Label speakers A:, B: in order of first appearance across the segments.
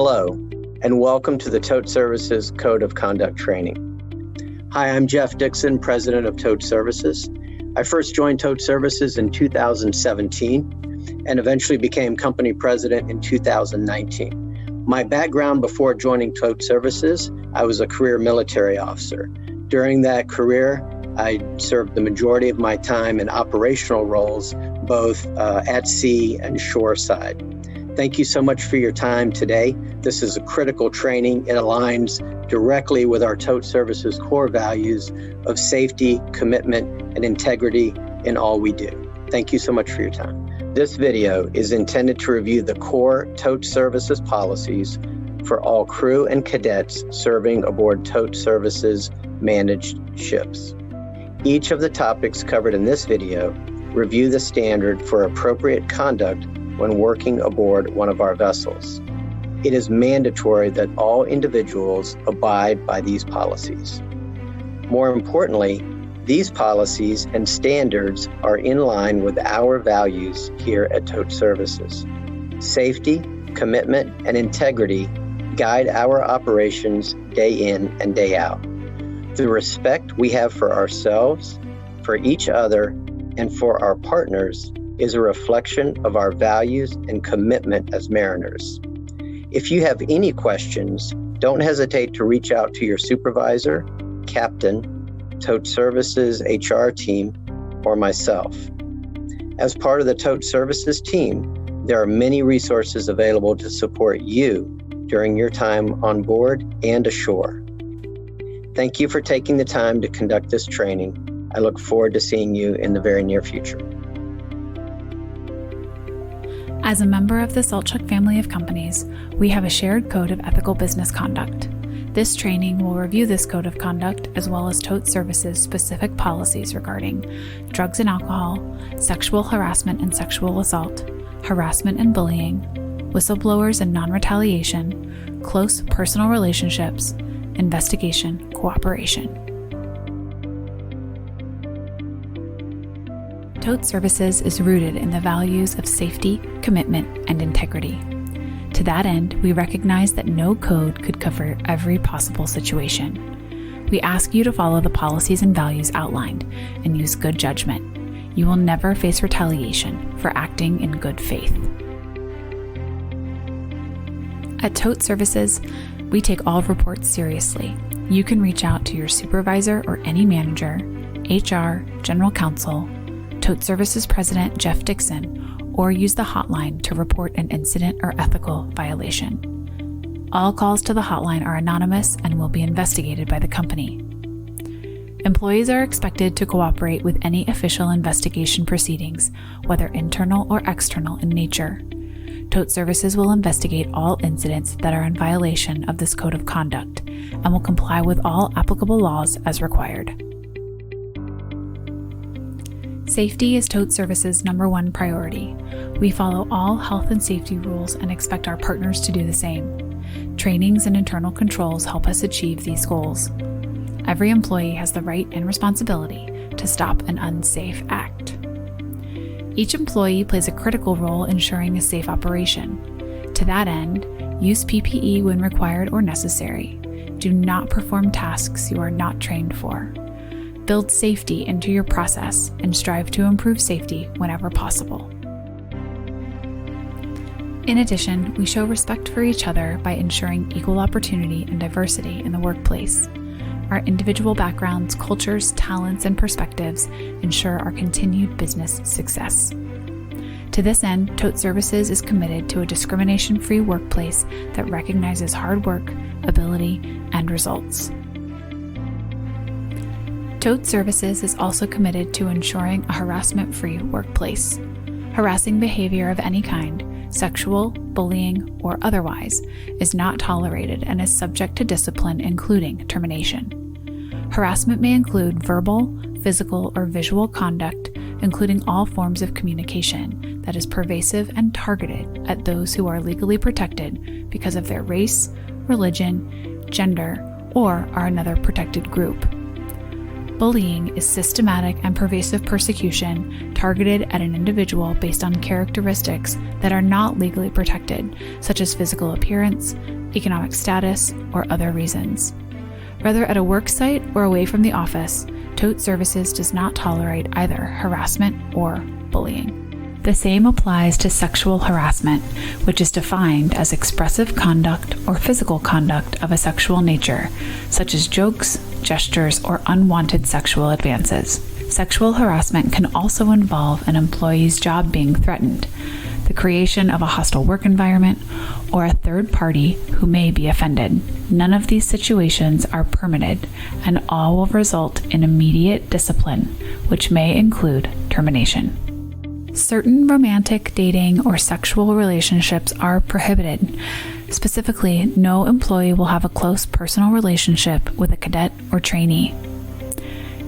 A: Hello, and welcome to the TOTE Services Code of Conduct Training. Hi, I'm Jeff Dixon, President of TOTE Services. I first joined TOTE Services in 2017 and eventually became company president in 2019. My background before joining TOTE Services, I was a career military officer. During that career, I served the majority of my time in operational roles, both at sea and shore side. Thank you so much for your time today. This is a critical training. It aligns directly with our TOTE Services core values of safety, commitment, and integrity in all we do. Thank you so much for your time. This video is intended to review the core TOTE Services policies for all crew and cadets serving aboard TOTE Services managed ships. Each of the topics covered in this video review the standard for appropriate conduct when working aboard one of our vessels. It is mandatory that all individuals abide by these policies. More importantly, these policies and standards are in line with our values here at TOTE Services. Safety, commitment, and integrity guide our operations day in and day out. The respect we have for ourselves, for each other, and for our partners is a reflection of our values and commitment as mariners. If you have any questions, don't hesitate to reach out to your supervisor, captain, TOTE Services HR team, or myself. As part of the TOTE Services team, there are many resources available to support you during your time on board and ashore. Thank you for taking the time to conduct this training. I look forward to seeing you in the very near future.
B: As a member of the Saltchuk family of companies, we have a shared code of ethical business conduct. This training will review this code of conduct as well as TOTE Services specific policies regarding drugs and alcohol, sexual harassment and sexual assault, harassment and bullying, whistleblowers and non-retaliation, close personal relationships, investigation, cooperation. TOTE Services is rooted in the values of safety, commitment, and integrity. To that end, we recognize that no code could cover every possible situation. We ask you to follow the policies and values outlined and use good judgment. You will never face retaliation for acting in good faith. At TOTE Services, we take all reports seriously. You can reach out to your supervisor or any manager, HR, general counsel, TOTE Services President Jeff Dixon, or use the hotline to report an incident or ethical violation. All calls to the hotline are anonymous and will be investigated by the company. Employees are expected to cooperate with any official investigation proceedings, whether internal or external in nature. TOTE Services will investigate all incidents that are in violation of this code of conduct and will comply with all applicable laws as required. Safety is TOTE Services' #1 priority. We follow all health and safety rules and expect our partners to do the same. Trainings and internal controls help us achieve these goals. Every employee has the right and responsibility to stop an unsafe act. Each employee plays a critical role ensuring a safe operation. To that end, use PPE when required or necessary. Do not perform tasks you are not trained for. Build safety into your process and strive to improve safety whenever possible. In addition, we show respect for each other by ensuring equal opportunity and diversity in the workplace. Our individual backgrounds, cultures, talents, and perspectives ensure our continued business success. To this end, TOTE Services is committed to a discrimination-free workplace that recognizes hard work, ability, and results. TOTE Services is also committed to ensuring a harassment-free workplace. Harassing behavior of any kind, sexual, bullying, or otherwise, is not tolerated and is subject to discipline, including termination. Harassment may include verbal, physical, or visual conduct, including all forms of communication that is pervasive and targeted at those who are legally protected because of their race, religion, gender, or are another protected group. Bullying is systematic and pervasive persecution targeted at an individual based on characteristics that are not legally protected, such as physical appearance, economic status, or other reasons. Whether at a work site or away from the office, TOTE Services does not tolerate either harassment or bullying. The same applies to sexual harassment, which is defined as expressive conduct or physical conduct of a sexual nature, such as jokes, gestures, or unwanted sexual advances. Sexual harassment can also involve an employee's job being threatened, the creation of a hostile work environment, or a third party who may be offended. None of these situations are permitted, and all will result in immediate discipline, which may include termination. Certain romantic, dating, or sexual relationships are prohibited. Specifically, no employee will have a close personal relationship with a cadet or trainee.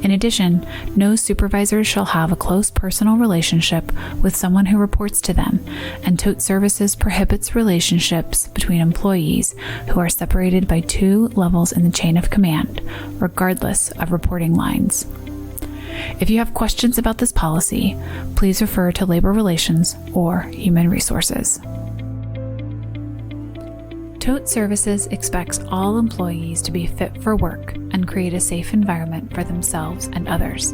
B: In addition, no supervisor shall have a close personal relationship with someone who reports to them, and TOTE Services prohibits relationships between employees who are separated by 2 levels in the chain of command, regardless of reporting lines. If you have questions about this policy, please refer to Labor Relations or Human Resources. TOTE Services expects all employees to be fit for work and create a safe environment for themselves and others.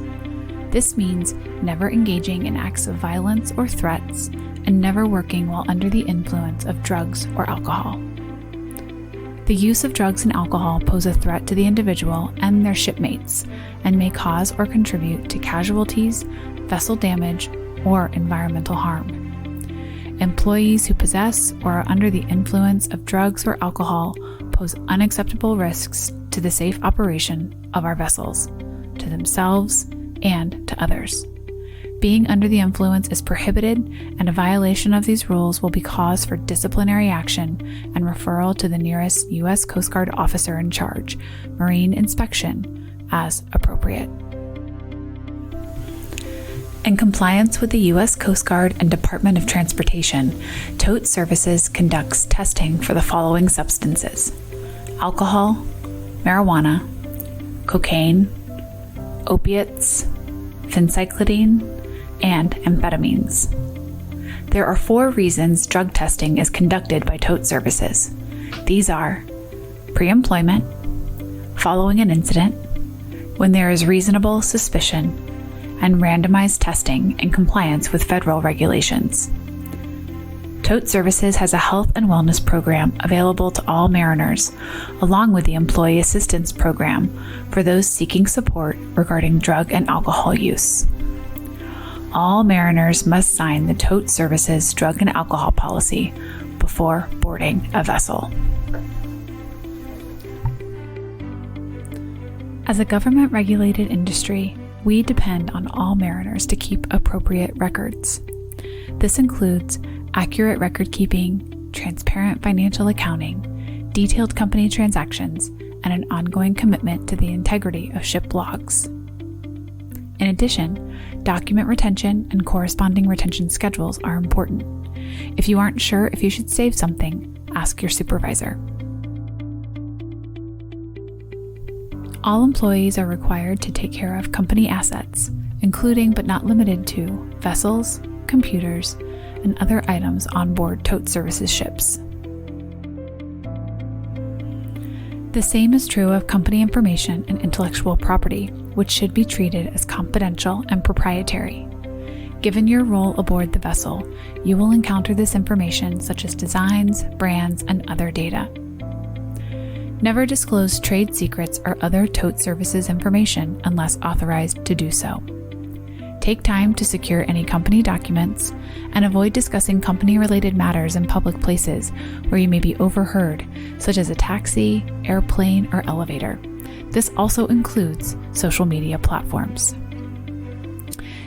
B: This means never engaging in acts of violence or threats and never working while under the influence of drugs or alcohol. The use of drugs and alcohol pose a threat to the individual and their shipmates and may cause or contribute to casualties, vessel damage, or environmental harm. Employees who possess or are under the influence of drugs or alcohol pose unacceptable risks to the safe operation of our vessels, to themselves, and to others. Being under the influence is prohibited, and a violation of these rules will be cause for disciplinary action and referral to the nearest U.S. Coast Guard officer in charge, marine inspection, as appropriate. In compliance with the U.S. Coast Guard and Department of Transportation, TOTE Services conducts testing for the following substances: alcohol, marijuana, cocaine, opiates, phencyclidine, and amphetamines. There are 4 reasons drug testing is conducted by TOTE Services. These are pre-employment, following an incident, when there is reasonable suspicion, and randomized testing in compliance with federal regulations. TOTE Services has a health and wellness program available to all mariners, along with the Employee Assistance Program for those seeking support regarding drug and alcohol use. All mariners must sign the TOTE Services drug and alcohol policy before boarding a vessel. As a government-regulated industry, we depend on all mariners to keep appropriate records. This includes accurate record keeping, transparent financial accounting, detailed company transactions, and an ongoing commitment to the integrity of ship logs. In addition, document retention and corresponding retention schedules are important. If you aren't sure if you should save something, ask your supervisor. All employees are required to take care of company assets, including but not limited to vessels, computers, and other items on board TOTE Services ships. The same is true of company information and intellectual property, which should be treated as confidential and proprietary. Given your role aboard the vessel, you will encounter this information such as designs, brands, and other data. Never disclose trade secrets or other TOTE Services information unless authorized to do so. Take time to secure any company documents and avoid discussing company-related matters in public places where you may be overheard, such as a taxi, airplane, or elevator. This also includes social media platforms.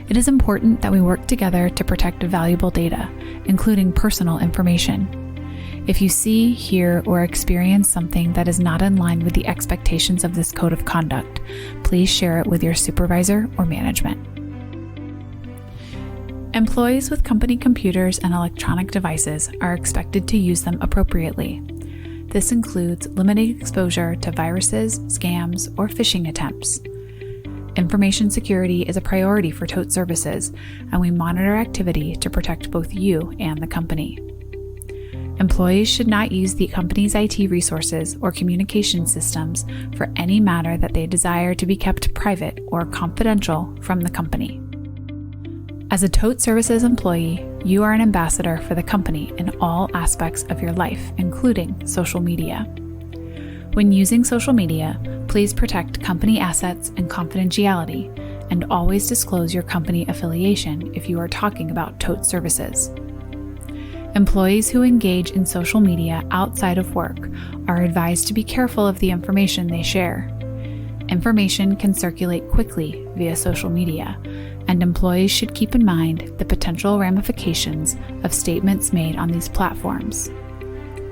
B: It is important that we work together to protect valuable data, including personal information. If you see, hear, or experience something that is not in line with the expectations of this code of conduct, please share it with your supervisor or management. Employees with company computers and electronic devices are expected to use them appropriately. This includes limiting exposure to viruses, scams, or phishing attempts. Information security is a priority for TOTE services, and we monitor activity to protect both you and the company. Employees should not use the company's IT resources or communication systems for any matter that they desire to be kept private or confidential from the company. As a TOTE services employee, you are an ambassador for the company in all aspects of your life, including social media. When using social media, please protect company assets and confidentiality, and always disclose your company affiliation if you are talking about TOTE services. Employees who engage in social media outside of work are advised to be careful of the information they share. Information can circulate quickly via social media, and employees should keep in mind the potential ramifications of statements made on these platforms.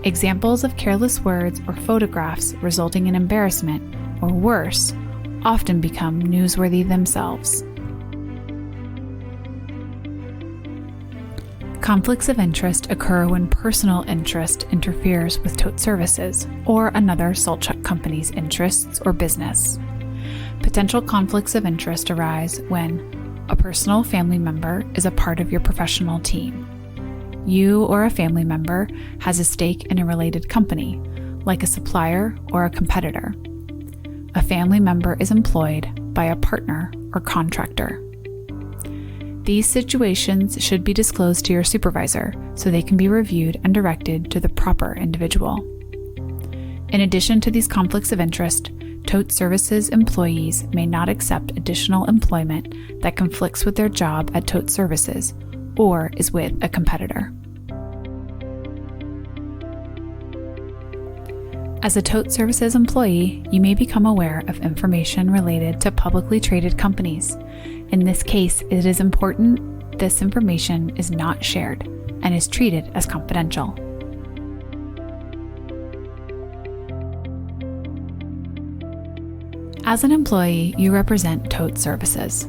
B: Examples of careless words or photographs resulting in embarrassment, or worse, often become newsworthy themselves. Conflicts of interest occur when personal interest interferes with TOTE services or another salt chuck company's interests or business. Potential conflicts of interest arise when a personal family member is a part of your professional team. You or a family member has a stake in a related company, like a supplier or a competitor. A family member is employed by a partner or contractor. These situations should be disclosed to your supervisor so they can be reviewed and directed to the proper individual. In addition to these conflicts of interest, TOTE services employees may not accept additional employment that conflicts with their job at TOTE services or is with a competitor. As a TOTE services employee, you may become aware of information related to publicly traded companies. In this case, it is important this information is not shared and is treated as confidential. As an employee, you represent TOTE services.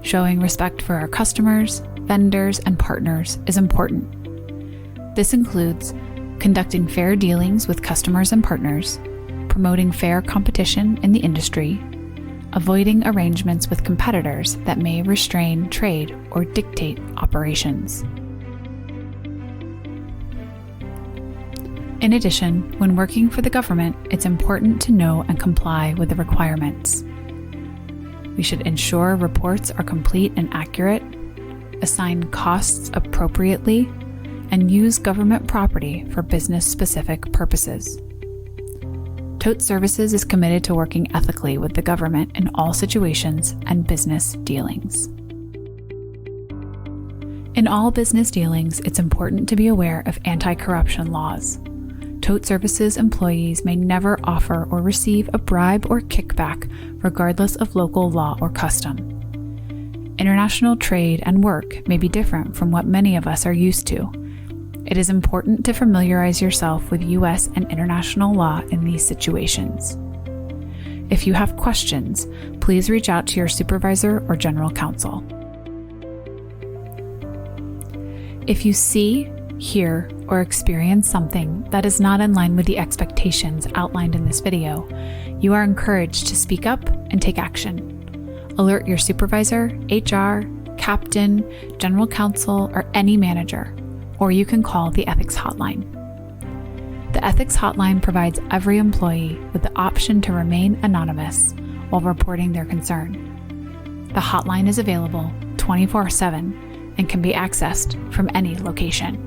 B: Showing respect for our customers, vendors, and partners is important. This includes conducting fair dealings with customers and partners, promoting fair competition in the industry, avoiding arrangements with competitors that may restrain trade or dictate operations. In addition, when working for the government, it's important to know and comply with the requirements. We should ensure reports are complete and accurate, assign costs appropriately, and use government property for business-specific purposes. TOTE Services is committed to working ethically with the government in all situations and business dealings. In all business dealings, it's important to be aware of anti-corruption laws. TOTE Services employees may never offer or receive a bribe or kickback, regardless of local law or custom. International trade and work may be different from what many of us are used to. It is important to familiarize yourself with U.S. and international law in these situations. If you have questions, please reach out to your supervisor or general counsel. If you see, hear, or experience something that is not in line with the expectations outlined in this video, you are encouraged to speak up and take action. Alert your supervisor, HR, captain, general counsel, or any manager, or you can call the Ethics Hotline. The Ethics Hotline provides every employee with the option to remain anonymous while reporting their concern. The hotline is available 24/7 and can be accessed from any location.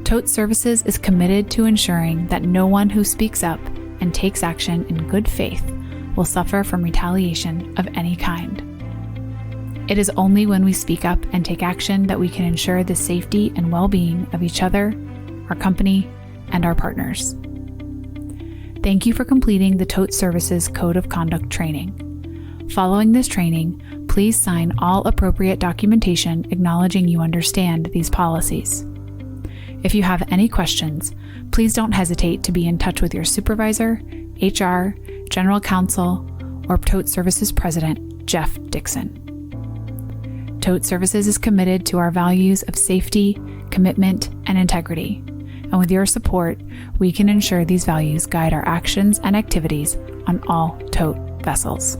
B: TOTE Services is committed to ensuring that no one who speaks up and takes action in good faith will suffer from retaliation of any kind. It is only when we speak up and take action that we can ensure the safety and well-being of each other, our company, and our partners. Thank you for completing the TOTE Services Code of Conduct training. Following this training, please sign all appropriate documentation acknowledging you understand these policies. If you have any questions, please don't hesitate to be in touch with your supervisor, HR, general counsel, or TOTE Services President, Jeff Dixon. TOTE Services is committed to our values of safety, commitment, and integrity. And with your support, we can ensure these values guide our actions and activities on all TOTE vessels.